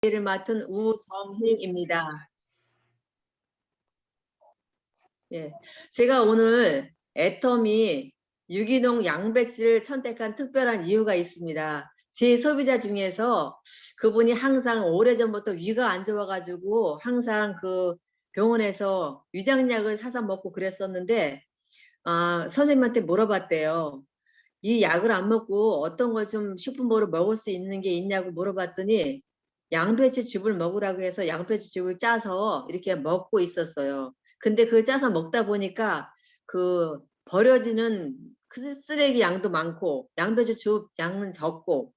를 맡은 우정희입니다. 예, 제가 오늘 애터미 유기농 양배추를 선택한 특별한 이유가 있습니다. 제 소비자 중에서 그분이 항상 오래전부터 위가 안 좋아가지고 항상 그 병원에서 위장약을 사서 먹고 그랬었는데 선생님한테 물어봤대요. 이 약을 안 먹고 어떤 걸 좀 식품으로 먹을 수 있는 게 있냐고 물어봤더니 양배추즙을 먹으라고 해서 양배추즙을 짜서 이렇게 먹고 있었어요. 근데 그걸 짜서 먹다 보니까 그 버려지는 그 쓰레기 양도 많고 양배추즙 양은 적고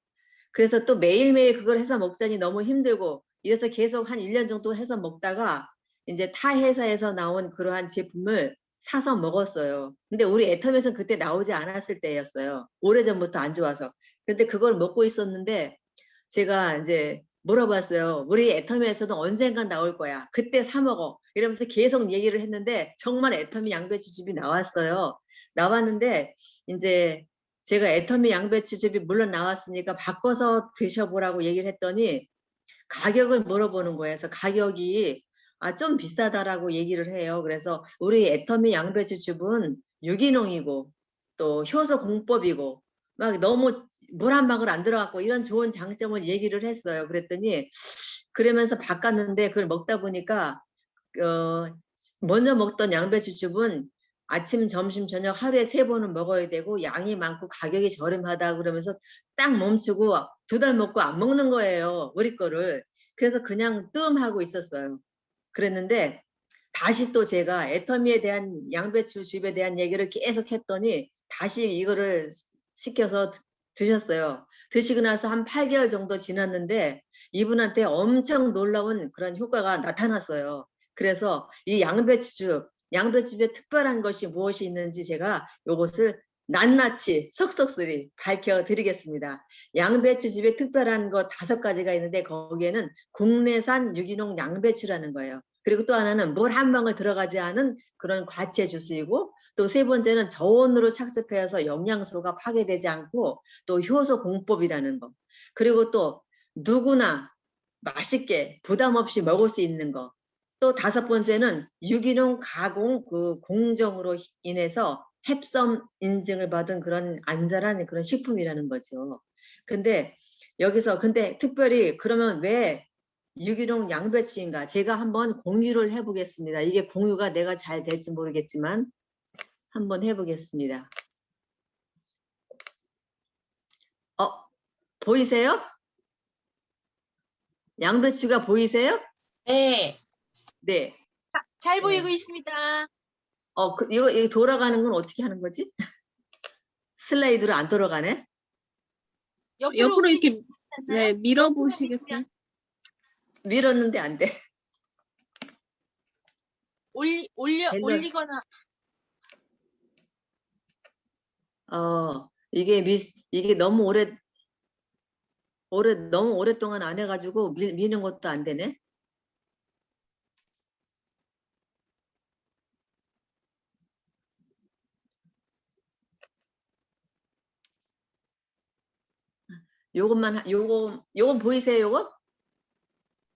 그래서 또 매일매일 그걸 해서 먹자니 너무 힘들고 이래서 계속 한 1년 정도 해서 먹다가 이제 타 회사에서 나온 그러한 제품을 사서 먹었어요. 근데 우리 애텀에서 그때 나오지 않았을 때였어요. 오래전부터 안 좋아서. 근데 그걸 먹고 있었는데 제가 이제 물어봤어요. 우리 애터미에서도 언젠간 나올 거야. 그때 사 먹어. 이러면서 계속 얘기를 했는데 정말 애터미 양배추즙이 나왔어요. 나왔는데 이제 제가 애터미 양배추즙이 물론 나왔으니까 바꿔서 드셔보라고 얘기를 했더니 가격을 물어보는 거예요. 그래서 가격이 좀 비싸다라고 얘기를 해요. 그래서 우리 애터미 양배추즙은 유기농이고 또 효소 공법이고 막 너무 물 한 방울 안 들어갔고 이런 좋은 장점을 얘기를 했어요. 그랬더니 그러면서 바꿨는데 그걸 먹다 보니까 먼저 먹던 양배추즙은 아침, 점심, 저녁 하루에 3번은 먹어야 되고 양이 많고 가격이 저렴하다 그러면서 딱 멈추고 2달 먹고 안 먹는 거예요. 우리 거를. 그래서 그냥 뜸하고 있었어요. 그랬는데 다시 또 제가 애터미에 대한 양배추즙에 대한 얘기를 계속 했더니 다시 이거를 시켜서 드셨어요. 드시고 나서 한 8개월 정도 지났는데 이분한테 엄청 놀라운 그런 효과가 나타났어요. 그래서 이 양배추즙에 특별한 것이 무엇이 있는지 제가 이것을 낱낱이 석석스리 밝혀드리겠습니다. 양배추즙에 특별한 거 5가지가 있는데 거기에는 국내산 유기농 양배추라는 거예요. 그리고 또 하나는 물 한 방울 들어가지 않은 그런 과채 주스이고 또 3번째는 저온으로 착즙해서 영양소가 파괴되지 않고 또 효소 공법이라는 거. 그리고 또 누구나 맛있게 부담 없이 먹을 수 있는 거. 또 5번째는 유기농 가공 그 공정으로 인해서 햅섬 인증을 받은 그런 안전한 그런 식품이라는 거죠. 근데 여기서 근데 특별히 그러면 왜 유기농 양배추인가? 제가 한번 공유를 해보겠습니다. 이게 공유가 내가 잘 될지 모르겠지만 한번 해보겠습니다. 보이세요? 양배추가 보이세요? 네. 네. 잘 보이고 있습니다. 이거 돌아가는 건 어떻게 하는 거지? 슬라이드로 안 돌아가네? 옆으로 이렇게 네, 밀어보시겠어요? 밀었는데 안 돼. 올리거나. 이게 너무 너무 오랫동안 안 해가지고 미는 것도 안 되네. 요건 보이세요? 요거?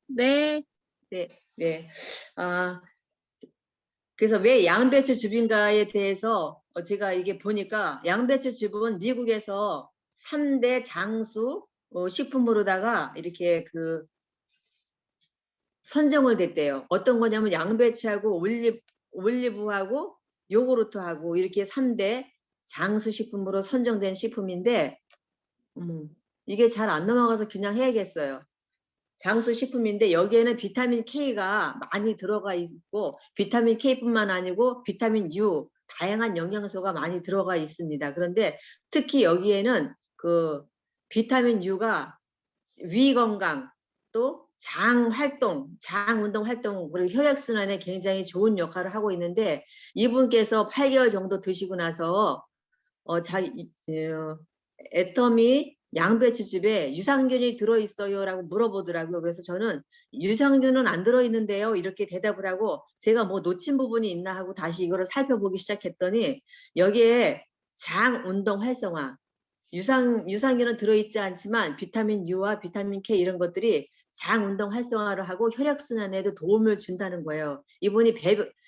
네. 네. 그래서 왜 양배추즙인가에 대해서 제가 이게 보니까 양배추즙은 미국에서 3대 장수 식품으로다가 이렇게 그 선정을 됐대요. 어떤 거냐면 양배추하고 올리브하고 요구르트하고 이렇게 3대 장수 식품으로 선정된 식품인데 이게 잘 안 넘어가서 그냥 해야겠어요. 장수 식품인데 여기에는 비타민 K가 많이 들어가 있고 비타민 K뿐만 아니고 비타민 U 다양한 영양소가 많이 들어가 있습니다. 그런데 특히 여기에는 그 비타민 U가 위 건강 또 장 활동, 장 운동 활동 그리고 혈액 순환에 굉장히 좋은 역할을 하고 있는데 이분께서 8개월 정도 드시고 나서 애터미 양배추즙에 유산균이 들어있어요 라고 물어보더라고요. 그래서 저는 유산균은 안 들어있는데요 이렇게 대답을 하고 제가 뭐 놓친 부분이 있나 하고 다시 이거를 살펴보기 시작했더니 여기에 장 운동 활성화 유산균은 들어있지 않지만 비타민 U와 비타민 K 이런 것들이 장 운동 활성화를 하고 혈액순환에도 도움을 준다는 거예요. 이분이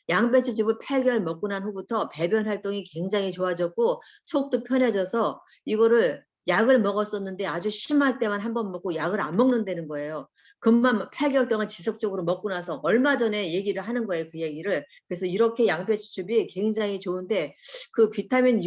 양배추즙을 8개월 먹고 난 후부터 배변 활동이 굉장히 좋아졌고 속도 편해져서 이거를 약을 먹었었는데 아주 심할 때만 한 번 먹고 약을 안 먹는다는 거예요. 금방 8개월 동안 지속적으로 먹고 나서 얼마 전에 얘기를 하는 거예요. 그 얘기를. 그래서 이렇게 양배추즙이 굉장히 좋은데 그 비타민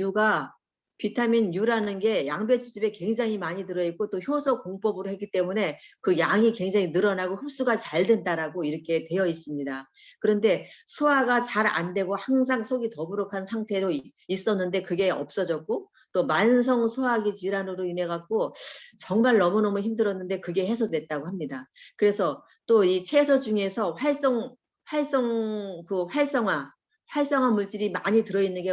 U라는 게 양배추즙에 굉장히 많이 들어있고 또 효소 공법으로 했기 때문에 그 양이 굉장히 늘어나고 흡수가 잘 된다라고 이렇게 되어 있습니다. 그런데 소화가 잘 안 되고 항상 속이 더부룩한 상태로 있었는데 그게 없어졌고 또 만성 소화기 질환으로 인해 갖고 정말 너무너무 힘들었는데 그게 해소됐다고 합니다. 그래서 또 이 채소 중에서 활성화 물질이 많이 들어있는 게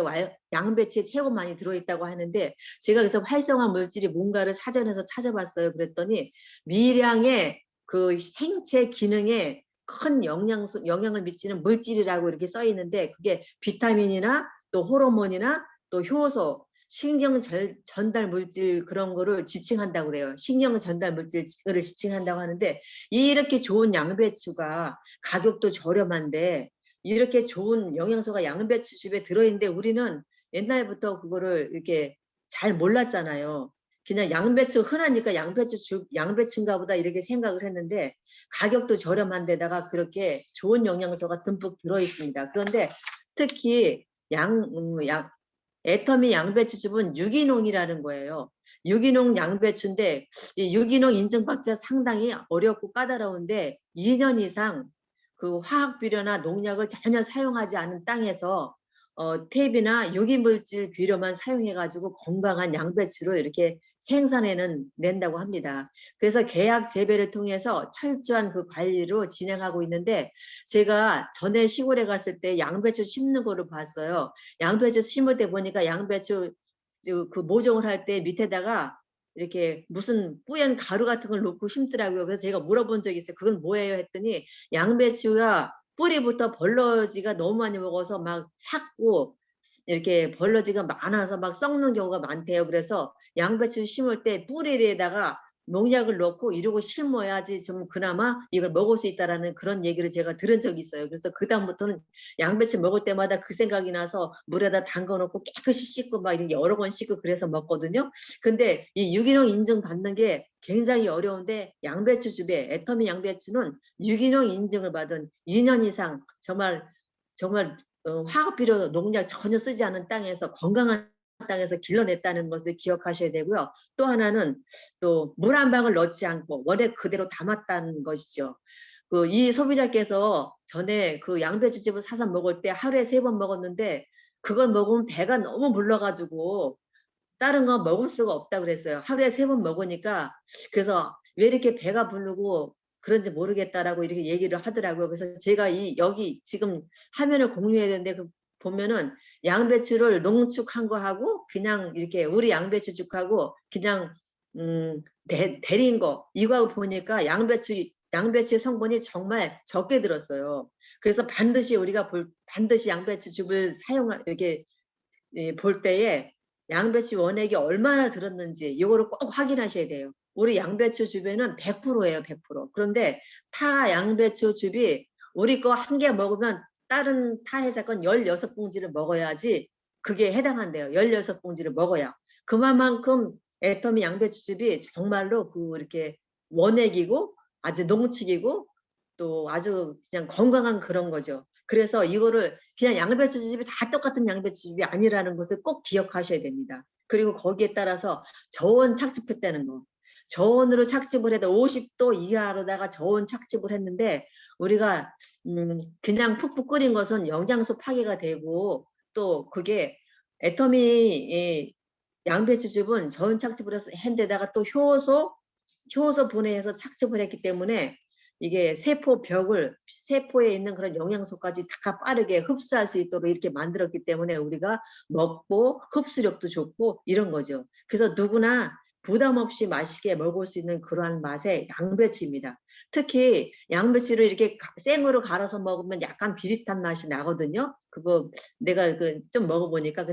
양배추에 최고 많이 들어있다고 하는데 제가 그래서 활성화 물질이 뭔가를 사전에서 찾아봤어요. 그랬더니 미량의 그 생체 기능에 큰 영향을 미치는 물질이라고 이렇게 써 있는데 그게 비타민이나 또 호르몬이나 또 효소, 신경 전달 물질 그런 거를 지칭한다고 그래요. 신경 전달 물질을 지칭한다고 하는데 이렇게 좋은 양배추가 가격도 저렴한데 이렇게 좋은 영양소가 양배추즙에 들어있는데 우리는 옛날부터 그거를 이렇게 잘 몰랐잖아요. 그냥 양배추 흔하니까 양배추인가 보다 이렇게 생각을 했는데 가격도 저렴한데다가 그렇게 좋은 영양소가 듬뿍 들어있습니다. 그런데 특히 애터미 양배추즙은 유기농이라는 거예요. 유기농 양배추인데 이 유기농 인증받기가 상당히 어렵고 까다로운데 2년 이상 그 화학 비료나 농약을 전혀 사용하지 않은 땅에서 탭이나 유기물질 비료만 사용해가지고 건강한 양배추를 이렇게 낸다고 합니다. 그래서 계약 재배를 통해서 철저한 그 관리로 진행하고 있는데 제가 전에 시골에 갔을 때 양배추 심는 거를 봤어요. 양배추 심을 때 보니까 양배추 그 모종을 할 때 밑에다가 이렇게 무슨 뿌연 가루 같은 걸 놓고 심더라고요. 그래서 제가 물어본 적이 있어요. 그건 뭐예요? 했더니 양배추가 뿌리부터 벌러지가 너무 많이 먹어서 막 삭고 이렇게 벌러지가 많아서 막 썩는 경우가 많대요. 그래서 양배추 심을 때 뿌리에다가 농약을 넣고 이러고 심어야지 좀 그나마 이걸 먹을 수 있다라는 그런 얘기를 제가 들은 적이 있어요. 그래서 그다음부터는 양배추 먹을 때마다 그 생각이 나서 물에다 담궈 놓고 깨끗이 씻고 막 이렇게 여러 번 씻고 그래서 먹거든요. 근데 이 유기농 인증 받는 게 굉장히 어려운데 양배추즙에 애터미 양배추는 유기농 인증을 받은 2년 이상 정말 화학 비료 농약 전혀 쓰지 않은 땅에서 건강한 땅에서 길러냈다는 것을 기억하셔야 되고요. 또 하나는 또 물 한 방울 넣지 않고 원액 그대로 담았다는 것이죠. 이 소비자께서 전에 그 양배추즙을 사서 먹을 때 하루에 3번 먹었는데 그걸 먹으면 배가 너무 불러가지고 다른 거 먹을 수가 없다 그랬어요. 하루에 3번 먹으니까 그래서 왜 이렇게 배가 부르고 그런지 모르겠다라고 이렇게 얘기를 하더라고요. 그래서 제가 여기 지금 화면을 공유해야 되는데 보면은 양배추를 농축한 거하고 그냥 이렇게 우리 양배추죽하고 그냥 데린 거 이거하고 보니까 양배추의 성분이 정말 적게 들었어요. 그래서 반드시 양배추즙을 이렇게 볼 때에 양배추 원액이 얼마나 들었는지 이거를 꼭 확인하셔야 돼요. 우리 양배추즙에는 100%예요. 100%. 그런데 타 양배추즙이 우리 거 한 개 먹으면 다른 타 회사 건 16봉지를 먹어야지 그게 해당한대요. 16봉지를 먹어야. 그만큼 애터미 양배추즙이 정말로 이렇게 원액이고 아주 농축이고 또 아주 그냥 건강한 그런 거죠. 그래서 이거를 그냥 양배추즙이 다 똑같은 양배추즙이 아니라는 것을 꼭 기억하셔야 됩니다. 그리고 거기에 따라서 저온 착즙했다는 거. 저온으로 착즙을 해도 50도 이하로다가 저온 착즙을 했는데 우리가 그냥 푹푹 끓인 것은 영양소 파괴가 되고 또 그게 애터미 양배추즙은 저온 착즙을 해서 했는데다가 또 효소 분해해서 착즙을 했기 때문에 이게 세포에 있는 그런 영양소까지 다 빠르게 흡수할 수 있도록 이렇게 만들었기 때문에 우리가 먹고 흡수력도 좋고 이런 거죠. 그래서 누구나 부담 없이 맛있게 먹을 수 있는 그러한 맛의 양배추입니다. 특히 양배추를 이렇게 생으로 갈아서 먹으면 약간 비릿한 맛이 나거든요. 그거 내가 좀 먹어보니까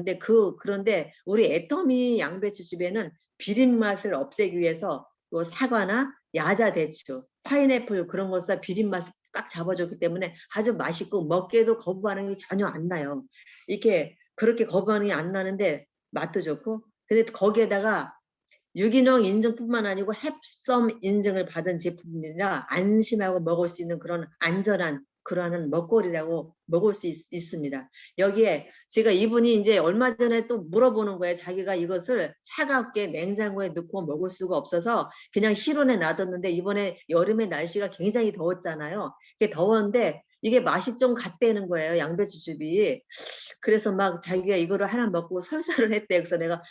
그런데 우리 애터미 양배추즙에는 비린 맛을 없애기 위해서 사과나 야자대추 파인애플 그런 것과 비린 맛을 꽉 잡아줬기 때문에 아주 맛있고 먹기에도 거부 반응이 전혀 안 나요. 이렇게 그렇게 거부 반응이 안 나는데 맛도 좋고 근데 거기에다가 유기농 인증뿐만 아니고 햅섬 인증을 받은 제품이라 안심하고 먹을 수 있는 그런 안전한 그러한 먹거리라고 먹을 수 있습니다. 여기에 제가 이분이 이제 얼마 전에 또 물어보는 거예요. 자기가 이것을 차갑게 냉장고에 넣고 먹을 수가 없어서 그냥 실온에 놔뒀는데 이번에 여름에 날씨가 굉장히 더웠잖아요. 이게 더웠는데 이게 맛이 좀 같다는 거예요. 양배추즙이. 그래서 막 자기가 이거를 하나 먹고 설사를 했대. 그래서 내가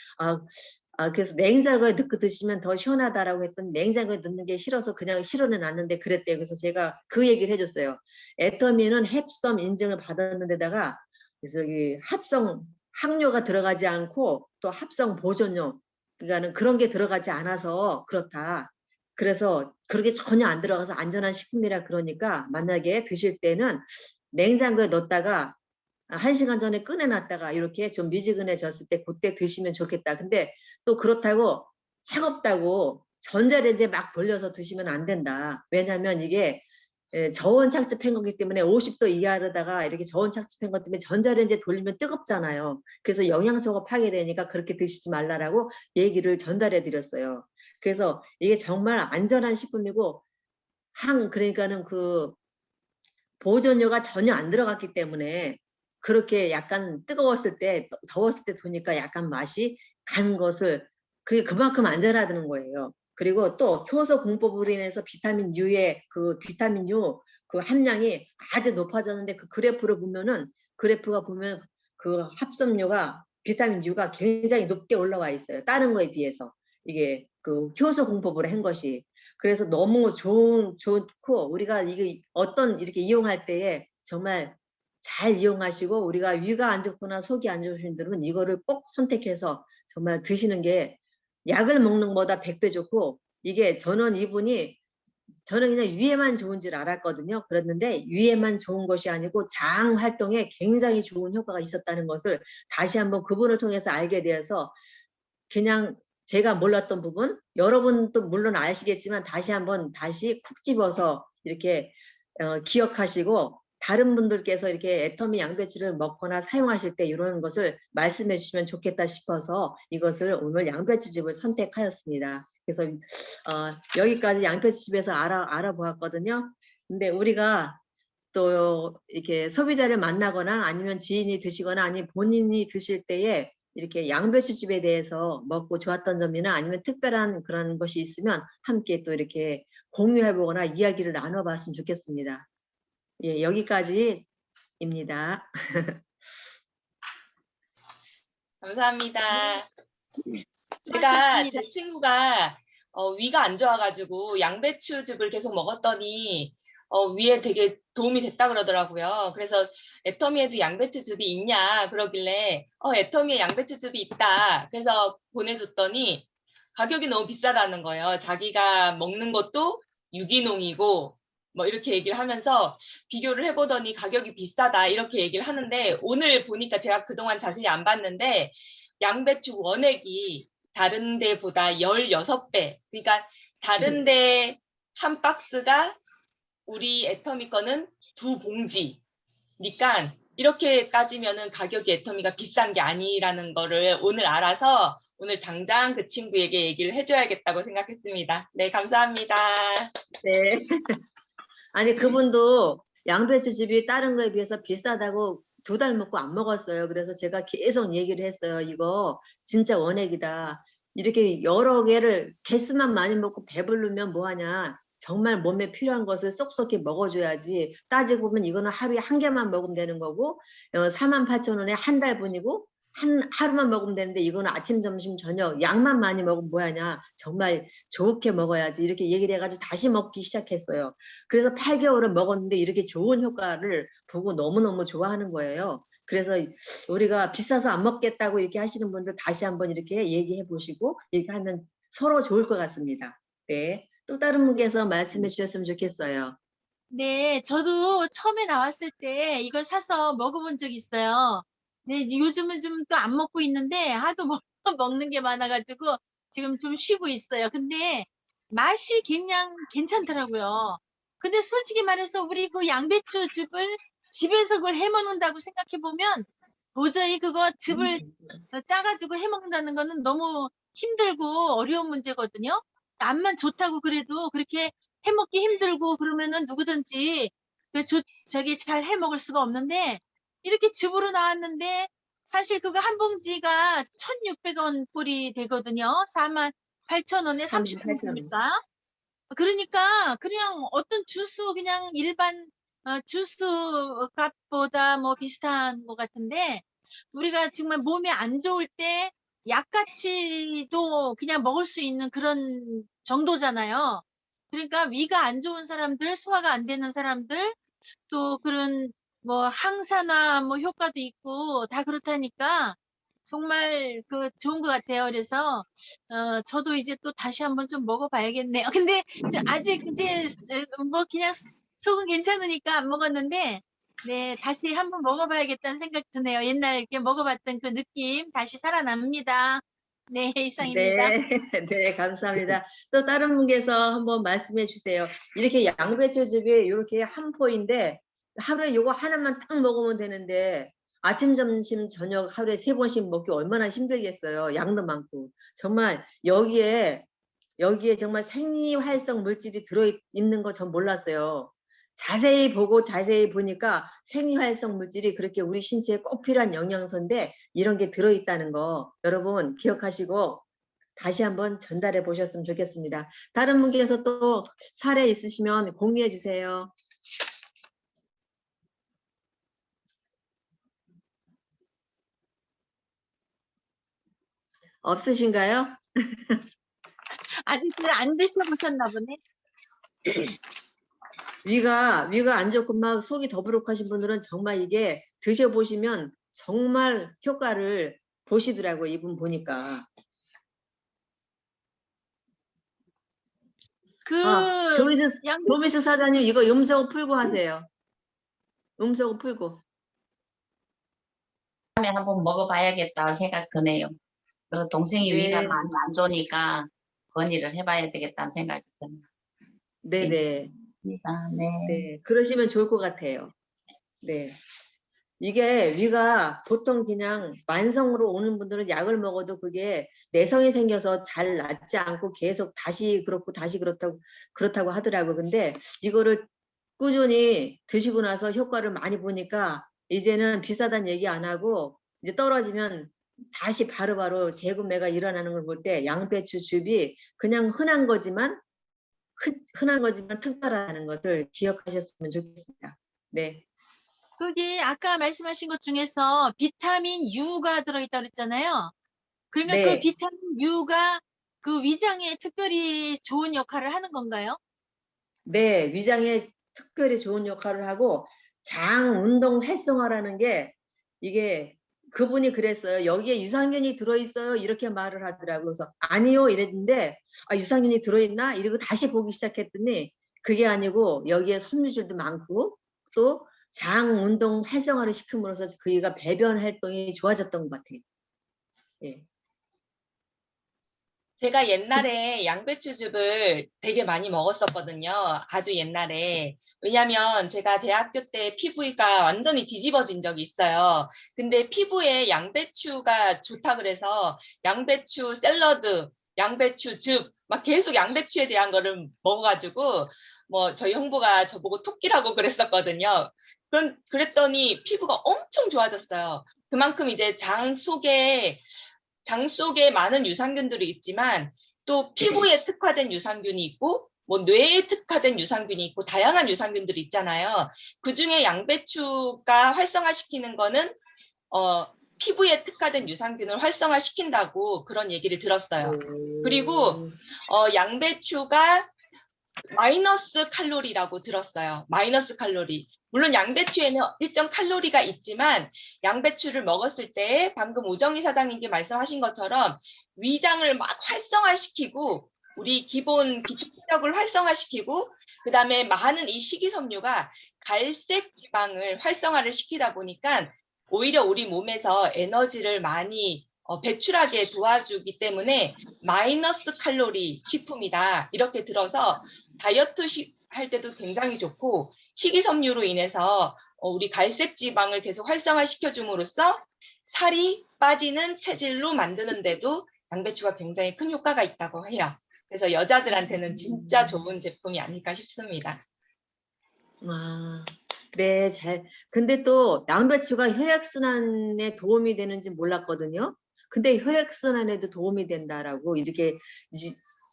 그래서 냉장고에 넣고 드시면 더 시원하다라고 했더니 냉장고에 넣는 게 싫어서 그냥 실온에 놨는데 그랬대요. 그래서 제가 그 얘기를 해줬어요. 애터미는 햅섬 인증을 받았는데다가 저기 합성 항료가 들어가지 않고 또 합성 보존료 그러니까는 그런 게 들어가지 않아서 그렇다. 그래서 그렇게 전혀 안 들어가서 안전한 식품이라 그러니까 만약에 드실 때는 냉장고에 넣었다가 1시간 전에 꺼내놨다가 이렇게 좀 미지근해졌을 때 그때 드시면 좋겠다. 근데 또 그렇다고 차갑다고 전자레인지에 막 돌려서 드시면 안 된다. 왜냐하면 이게 저온 착즙한 거기 때문에 50도 이하로다가 이렇게 저온 착즙한 것 때문에 전자레인지에 돌리면 뜨겁잖아요. 그래서 영양소가 파괴되니까 그렇게 드시지 말라라고 얘기를 전달해 드렸어요. 그래서 이게 정말 안전한 식품이고 그러니까는 그 보존료가 전혀 안 들어갔기 때문에 그렇게 약간 뜨거웠을 때 더웠을 때 도니까 약간 맛이 간 것을 그게 그만큼 안전하다는 거예요. 그리고 또 효소 공법으로 인해서 비타민 U의 그 비타민 U 그 함량이 아주 높아졌는데 그 그래프를 보면은 그래프가 보면 그 합성료가 비타민 U가 굉장히 높게 올라와 있어요. 다른 거에 비해서 이게 그 효소 공법으로 한 것이 그래서 너무 좋고 우리가 이게 어떤 이렇게 이용할 때에 정말 잘 이용하시고 우리가 위가 안 좋거나 속이 안 좋으신 분들은 이거를 꼭 선택해서 정말 드시는 게 약을 먹는 것보다 100배 좋고 이게 저는 그냥 위에만 좋은 줄 알았거든요. 그랬는데 위에만 좋은 것이 아니고 장 활동에 굉장히 좋은 효과가 있었다는 것을 다시 한번 그분을 통해서 알게 되어서 그냥 제가 몰랐던 부분 여러분도 물론 아시겠지만 다시 한번 다시 콕 집어서 이렇게 기억하시고 다른 분들께서 이렇게 애터미 양배추를 먹거나 사용하실 때 이런 것을 말씀해 주시면 좋겠다 싶어서 이것을 오늘 양배추즙을 선택하였습니다. 그래서 여기까지 양배추즙에서 알아보았거든요. 근데 우리가 또 이렇게 소비자를 만나거나 아니면 지인이 드시거나 아니면 본인이 드실 때에 이렇게 양배추즙에 대해서 먹고 좋았던 점이나 아니면 특별한 그런 것이 있으면 함께 또 이렇게 공유해 보거나 이야기를 나눠 봤으면 좋겠습니다. 예, 여기까지입니다. 감사합니다. 네. 제가 제 친구가 위가 안 좋아가지고 양배추즙을 계속 먹었더니 위에 되게 도움이 됐다 그러더라고요. 그래서 애터미에도 양배추즙이 있냐 그러길래 애터미에 양배추즙이 있다. 그래서 보내줬더니 가격이 너무 비싸다는 거예요. 자기가 먹는 것도 유기농이고 뭐 이렇게 얘기를 하면서 비교를 해보더니 가격이 비싸다 이렇게 얘기를 하는데 오늘 보니까 제가 그동안 자세히 안 봤는데 양배추 원액이 다른 데보다 16배. 그러니까 다른 데 한 박스가 우리 애터미 거는 2봉지니까 이렇게 따지면은 가격이 애터미가 비싼 게 아니라는 거를 오늘 알아서 오늘 당장 그 친구에게 얘기를 해줘야겠다고 생각했습니다. 네, 감사합니다. 네. 아니 그분도 양배추즙이 다른 거에 비해서 비싸다고 2달 먹고 안 먹었어요. 그래서 제가 계속 얘기를 했어요. 이거 진짜 원액이다. 이렇게 여러 개를 개수만 많이 먹고 배부르면 뭐하냐. 정말 몸에 필요한 것을 쏙쏙히 먹어줘야지. 따지고 보면 이거는 하루에 1개만 먹으면 되는 거고 48,000원에 한 달분이고 하루만 먹으면 되는데 이거는 아침, 점심, 저녁 양만 많이 먹으면 뭐하냐. 정말 좋게 먹어야지. 이렇게 얘기를 해가지고 다시 먹기 시작했어요. 그래서 8개월을 먹었는데 이렇게 좋은 효과를 보고 너무너무 좋아하는 거예요. 그래서 우리가 비싸서 안 먹겠다고 이렇게 하시는 분들 다시 한번 이렇게 얘기해 보시고 이렇게 하면 서로 좋을 것 같습니다. 네. 또 다른 분께서 말씀해 주셨으면 좋겠어요. 네, 저도 처음에 나왔을 때 이걸 사서 먹어본 적 있어요. 네, 요즘은 좀 또 안 먹고 있는데 하도 먹는 게 많아가지고 지금 좀 쉬고 있어요. 근데 맛이 그냥 괜찮더라고요. 근데 솔직히 말해서 우리 그 양배추즙을 집에서 그걸 해 먹는다고 생각해 보면 도저히 그거 즙을 짜가지고 해 먹는다는 거는 너무 힘들고 어려운 문제거든요. 맛만 좋다고 그래도 그렇게 해 먹기 힘들고 그러면은 누구든지 저기 잘 해 먹을 수가 없는데 이렇게 즙으로 나왔는데 사실 그거 한 봉지가 1,600원 꼴이 되거든요. 48,000원에 38,000원. 30봉지니까. 그러니까 그냥 어떤 주스 그냥 일반 주스 값보다 뭐 비슷한 것 같은데 우리가 정말 몸에 안 좋을 때 약같이도 그냥 먹을 수 있는 그런 정도잖아요. 그러니까 위가 안 좋은 사람들, 소화가 안 되는 사람들, 또 그런 뭐 항산화 뭐 효과도 있고 다 그렇다니까 정말 그 좋은 것 같아요. 그래서 저도 이제 또 다시 한번 좀 먹어봐야겠네요. 근데 아직 이제 뭐 그냥 속은 괜찮으니까 안 먹었는데 네 다시 한번 먹어봐야겠다는 생각 드네요. 옛날 이렇게 먹어봤던 그 느낌 다시 살아납니다. 네 이상입니다. 네, 네, 감사합니다. 또 다른 분께서 한번 말씀해 주세요. 이렇게 양배추즙이 이렇게 한 포인데 하루에 요거 하나만 딱 먹으면 되는데 아침, 점심, 저녁 하루에 3번씩 먹기 얼마나 힘들겠어요. 양도 많고. 정말 여기에 정말 생리활성 물질이 들어있는 거 전 몰랐어요. 자세히 보고 자세히 보니까 생리활성 물질이 그렇게 우리 신체에 꼭 필요한 영양소인데 이런 게 들어있다는 거 여러분 기억하시고 다시 한번 전달해 보셨으면 좋겠습니다. 다른 분께서 또 사례 있으시면 공유해 주세요. 없으신가요? 아직들 안 드셔보셨나 보네. 위가 안 좋고 막 속이 더부룩하신 분들은 정말 이게 드셔보시면 정말 효과를 보시더라고요. 이분 보니까. 그 조미스 사장님 이거 음소거 풀고 하세요. 음소거 풀고. 다음에 한번 먹어봐야겠다 생각 드네요. 그리고 동생이 네. 위가 많이 안 좋으니까 건의를 해봐야 되겠다는 생각이 드네요. 네네. 네. 네. 그러시면 좋을 것 같아요. 네. 이게 위가 보통 그냥 만성으로 오는 분들은 약을 먹어도 그게 내성이 생겨서 잘 낫지 않고 계속 다시 그렇고 다시 그렇다고 하더라고요. 근데 이거를 꾸준히 드시고 나서 효과를 많이 보니까 이제는 비싸다는 얘기 안 하고 이제 떨어지면 다시 바로바로 재구매가 일어나는 걸 볼 때 양배추즙이 그냥 흔한 거지만 특별하다는 것을 기억하셨으면 좋겠습니다. 네. 거기 아까 말씀하신 것 중에서 비타민 U가 들어있다고 그랬잖아요. 그러니까 그 네. 비타민 U가 그 위장에 특별히 좋은 역할을 하는 건가요? 네, 위장에 특별히 좋은 역할을 하고 장 운동 활성화라는 게 이게 그분이 그랬어요. 여기에 유산균이 들어있어요. 이렇게 말을 하더라고요. 그래서 아니요 이랬는데 유산균이 들어있나? 이러고 다시 보기 시작했더니 그게 아니고 여기에 섬유질도 많고 또 장 운동 활성화를 시킴으로써 그이가 배변 활동이 좋아졌던 것 같아요. 예. 제가 옛날에 양배추즙을 되게 많이 먹었었거든요. 아주 옛날에. 왜냐면 제가 대학교 때 피부가 완전히 뒤집어진 적이 있어요. 근데 피부에 양배추가 좋다 그래서 양배추 샐러드, 양배추즙, 막 계속 양배추에 대한 거를 먹어가지고 뭐 저희 형부가 저보고 토끼라고 그랬었거든요. 그랬더니 피부가 엄청 좋아졌어요. 그만큼 이제 장 속에 많은 유산균들이 있지만 또 피부에 특화된 유산균이 있고 뭐 뇌에 특화된 유산균이 있고 다양한 유산균들이 있잖아요. 그중에 양배추가 활성화시키는 거는 피부에 특화된 유산균을 활성화시킨다고 그런 얘기를 들었어요. 그리고 양배추가 마이너스 칼로리라고 들었어요. 마이너스 칼로리. 물론 양배추에는 일정 칼로리가 있지만 양배추를 먹었을 때 방금 우정희 사장님께 말씀하신 것처럼 위장을 막 활성화시키고 우리 기본 기초체력을 활성화시키고 그다음에 많은 이 식이섬유가 갈색 지방을 활성화를 시키다 보니까 오히려 우리 몸에서 에너지를 많이 배출하게 도와주기 때문에 마이너스 칼로리 식품이다. 이렇게 들어서 다이어트 할 때도 굉장히 좋고 식이섬유로 인해서 우리 갈색 지방을 계속 활성화시켜 줌으로써 살이 빠지는 체질로 만드는데도 양배추가 굉장히 큰 효과가 있다고 해요. 그래서 여자들한테는 진짜 좋은 제품이 아닐까 싶습니다. 아, 네, 근데 또 양배추가 혈액순환에 도움이 되는지 몰랐거든요. 근데 혈액순환에도 도움이 된다라고 이렇게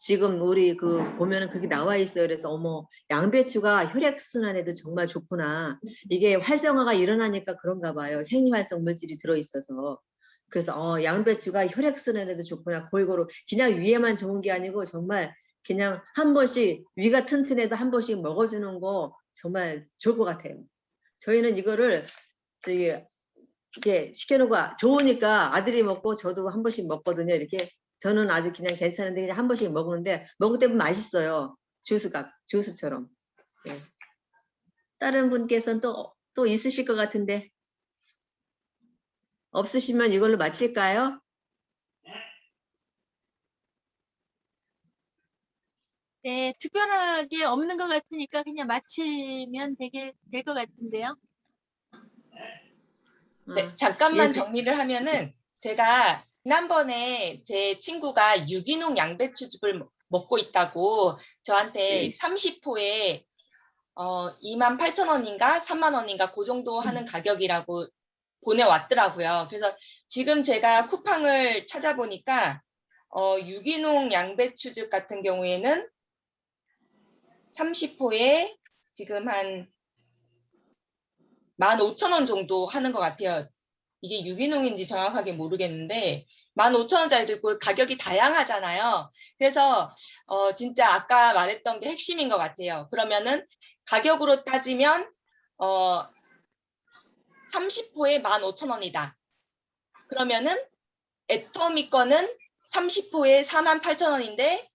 지금 우리 보면은 그게 나와 있어요. 그래서 어머, 양배추가 혈액순환에도 정말 좋구나. 이게 활성화가 일어나니까 그런가 봐요. 생리활성 물질이 들어있어서. 그래서 양배추가 혈액순환에도 좋구나. 골고루 그냥 위에만 좋은 게 아니고 정말 그냥 한 번씩 위가 튼튼해도 한 번씩 먹어주는 거 정말 좋을 것 같아요. 저희는 이거를 이렇게 시켜놓고 좋으니까 아들이 먹고 저도 한 번씩 먹거든요. 이렇게 저는 아직 그냥 괜찮은데 그냥 한 번씩 먹는데 먹을 때 맛있어요. 주스처럼. 예. 다른 분께서는 또 있으실 것 같은데 없으시면 이걸로 마칠까요? 네, 특별하게 없는 것 같으니까 그냥 마치면 될 것 같은데요. 네, 잠깐만 예, 정리를 하면은 제가 지난번에 제 친구가 유기농 양배추즙을 먹고 있다고 저한테 30호에 28,000원인가 30,000원인가 그 정도 하는 가격이라고 보내왔더라고요. 그래서 지금 제가 쿠팡을 찾아보니까 유기농 양배추즙 같은 경우에는 30호에 지금 한 15,000원 정도 하는 것 같아요. 이게 유기농인지 정확하게 모르겠는데 15,000원짜리도 있고 가격이 다양하잖아요. 그래서 진짜 아까 말했던 게 핵심인 것 같아요. 그러면은 가격으로 따지면 30호에 15,000원이다. 그러면은 애터미 거는 30호에 48,000원인데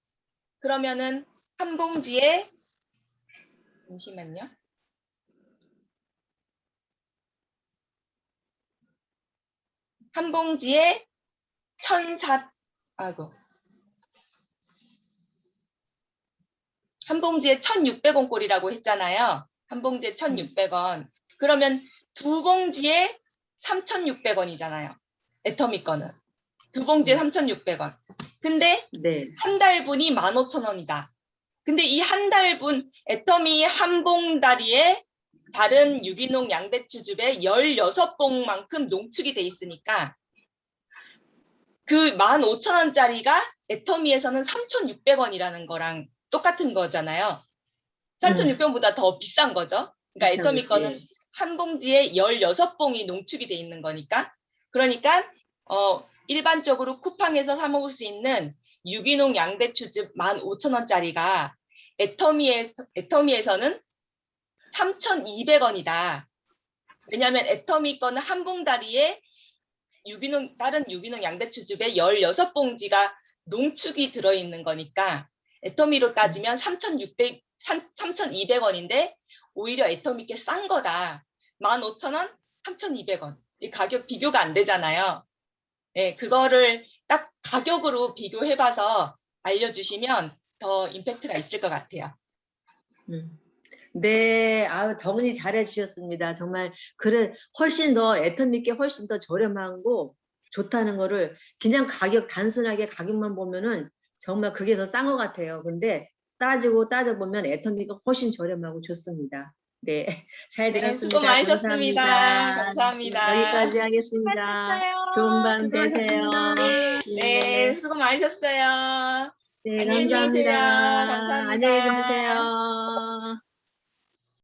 그러면은 한 봉지에 잠시만요. 한 봉지에 1,600원 꼴이라고 했잖아요. 한 봉지에 1,600원. 그러면 두 봉지에 3,600원이잖아요. 애터미 거는. 두 봉지에 3,600원. 근데 네. 한 달분이 15,000원이다. 근데 이 한 달분 애터미 한 봉다리에 다른 유기농 양배추즙에 16봉만큼 농축이 돼 있으니까 그 15,000원짜리가 애터미에서는 3,600원이라는 거랑 똑같은 거잖아요. 3,600원보다 더 비싼 거죠. 그러니까 애터미 거는 한 봉지에 16봉이 농축이 돼 있는 거니까. 그러니까 일반적으로 쿠팡에서 사 먹을 수 있는 유기농 양배추즙 15,000원짜리가 애터미에서는 3,200원이다. 왜냐하면 애터미 거는 한 봉다리에 다른 유기농 양배추즙에 16봉지가 농축이 들어있는 거니까 애터미로 따지면 3,200원인데 오히려 애터미께 싼 거다. 15,000원, 3,200원. 이 가격 비교가 안 되잖아요. 네, 그거를 딱 가격으로 비교해봐서 알려주시면 더 임팩트가 있을 것 같아요. 네, 정리 잘 해주셨습니다. 정말 훨씬 더 애터미께 훨씬 더 저렴하고 좋다는 거를 그냥 단순하게 가격만 보면은 정말 그게 더 싼 것 같아요. 근데 따져보면 애터미가 훨씬 저렴하고 좋습니다. 네, 잘 네, 들었습니다. 수고 많으셨습니다. 감사합니다. 감사합니다. 여기까지 하겠습니다. 좋은 밤 되세요. 네, 수고 많으셨어요. 네, 안녕히 주무세요. 감사합니다. 감사합니다. 안녕히 주무세요.